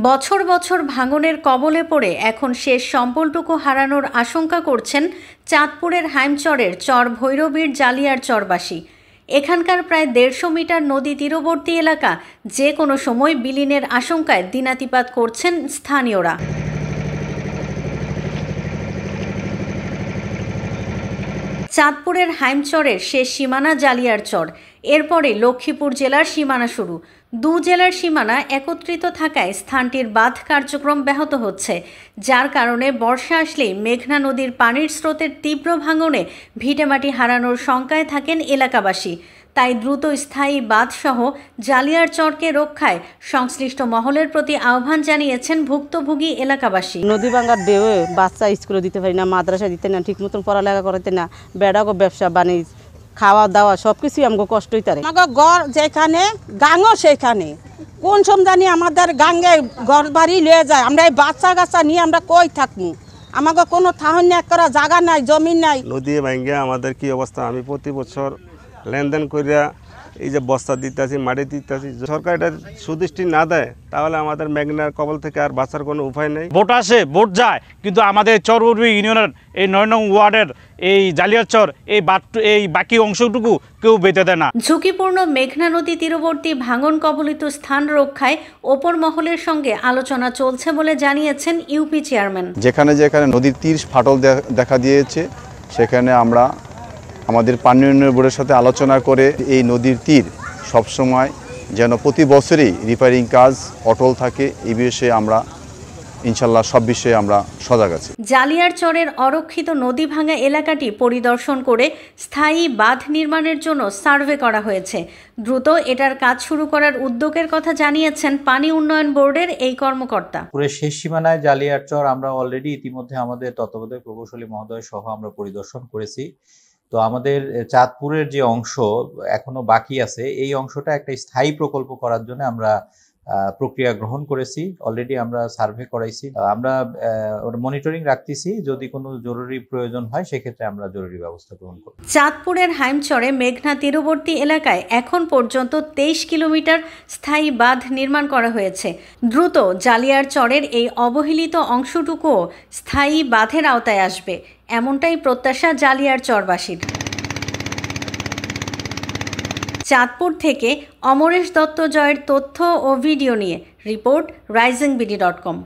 বছর বছর ভাঙনের কবলে পড়ে এখন শেষ সম্বলটুকু হারানোর আশঙ্কা করছেন চাঁদপুরের হাইমচরের চর ভৈরবীর জালিয়ার চরবাসী। এখানকার প্রায় 150 মিটার নদী তীরবর্তী এলাকা যে কোনো সময় বিলীনের আশঙ্কায় দিনাতিপাত করছেন স্থানীয়রা। চাঁদপুরের হাইমচরের শেষ সীমানা জালিয়ার চর, এরপরে লক্ষ্মীপুর জেলার সীমানা শুরু। দু জেলার সীমানা একত্রিত থাকায় স্থানটির বাঁধ কার্যক্রম ব্যাহত হচ্ছে, যার কারণে বর্ষা আসলেই মেঘনা নদীর পানির স্রোতের তীব্র ভাঙনে ভিটেমাটি হারানোর শঙ্কায় থাকেন এলাকাবাসী। তাই দ্রুত স্থায়ী বাঁধসহ জালিয়ার চরকে রক্ষায় সংশ্লিষ্ট মহলের প্রতি আহ্বান জানিয়েছেন ভুক্তভোগী এলাকাবাসী। নদী ভাঙার ঢেউয়ে বাচ্চা স্কুলে দিতে পারি না, মাদ্রাসা দিতে না, ঠিক মতন পড়ালেখা করাতে না, বেড়াগো ব্যবসা বাণিজ্য খাওয়া দাওয়া সবকিছুই আমাকে কষ্ট হইতে পারে। আমাকে ঘর যেখানে গাঙও সেখানে কোন সমজানি আমাদের গাঙ্গে ঘর বাড়ি লয়ে যায়, আমরা এই বাচ্চা কাচ্চা নিয়ে আমরা কই থাকবো? আমাকে কোনো থাহন এক করা জায়গা নাই, জমি নাই। নদী ভাঙ্গে আমাদের কি অবস্থা, আমি প্রতি বছর লেনদেন করিয়া এই যে বস্তা দিতেছি, মাটি দিতেছি, সরকার এটা সুদৃষ্টি না দেয় তাহলে আমাদের মেঘনার কবল থেকে আর বাঁচার কোনো উপায় নেই। ভোট আসে ভোট যায়, কিন্তু আমাদের চরবর্বী ইউনিয়নের এই 9 নং ওয়ার্ডের এই জালিয়ার চর এই বাকি অংশটুকু কেউ বেঁধে দেয় না। ঝুঁকিপূর্ণ মেঘনা নদী তীরবর্তী ভাঙন কবলিত স্থান রক্ষায় ওপর মহলের সঙ্গে আলোচনা চলছে বলে জানিয়েছেন ইউপি চেয়ারম্যান। যেখানে যেখানে নদীর তীর ফাটল দেখা দিয়েছে সেখানে আমরা আমাদের পানি উন্নয়ন বোর্ডের সাথে আলোচনা করে এই নদীর তীর সবসময় যেন প্রতি বছরই রিপেয়ারিং কাজ অটল থাকে, এই বিষয়ে আমরা ইনশাল্লাহ সব বিষয়ে আমরা সজাগ আছি। জালিয়ার চরের অরক্ষিত নদী ভাঙা এলাকাটি পরিদর্শন করে স্থায়ী বাঁধ নির্মাণের জন্য সার্ভে করা হয়েছে। দ্রুত এটার কাজ শুরু করার উদ্যোগের কথা জানিয়েছেন পানি উন্নয়ন বোর্ডের এই কর্মকর্তা। পুরো শেষ সীমানায় জালিয়ার চর আমরা অলরেডি ইতিমধ্যে আমাদের তত্ত্বাবধায়ক প্রকৌশলী মহোদয় সহ আমরা পরিদর্শন করেছি। তো আমাদের চাঁদপুরের যে অংশ এখনো বাকি আছে, এই অংশটা একটা স্থায়ী প্রকল্প করার জন্য আমরা প্রক্রিয়া গ্রহণ করেছি। অলরেডি আমরা সার্ভে করাইছি, আমরা মনিটরিং রাখতেছি, যদি কোনো জরুরি প্রয়োজন হয় সেক্ষেত্রে আমরা জরুরি ব্যবস্থা গ্রহণ করব। চাঁদপুরের হাইমচরে মেঘনা তীরবর্তী এলাকায় এখন পর্যন্ত 23 কিলোমিটার স্থায়ী বাঁধ নির্মাণ করা হয়েছে। দ্রুত জালিয়ার চরের এই অবহেলিত অংশটুকুও স্থায়ী বাঁধের আওতায় আসবে, এমনটাই প্রত্যাশা জালিয়ার চরবাসীর। চাঁদপুর থেকে অমরেশ দত্ত জয়ের তথ্য ও ভিডিও নিয়ে রিপোর্ট risingBD.com।